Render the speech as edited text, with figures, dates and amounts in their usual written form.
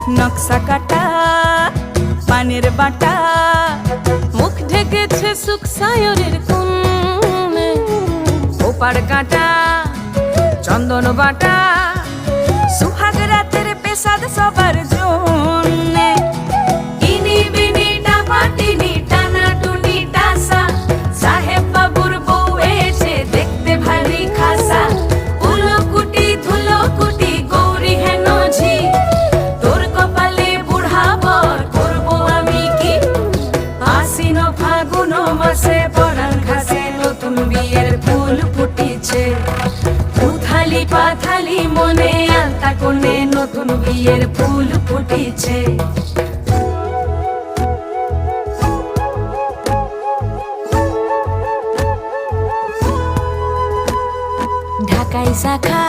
নকশা কাটা পানের বাটা, মুখ ঢেকেছে সুখ সায়রের কোণে, ওপার কাটা চন্দন বাটা, সুহাগ রাতের পেশাদ সবার জন্যে। ইনি বিনি টাপাটিনি টানা টুনি টাসা, সাহেব বাবুর বউ এসে দেখতে ভারী খাসা। উলকুটি ধুলকুটি গৌরী হেন ঝি, তোর কপালে বুড়া বর করবো আমি কি। আশ্বিন ফাগুন মাসে পরাণ ঘাসে নতুন বিয়ের ফুল ফুটিছে। উথালি পাথালি মনে আলতা কোণে নতুন বিয়ের ফুল ফুটিছে। ঢাকাই শাখা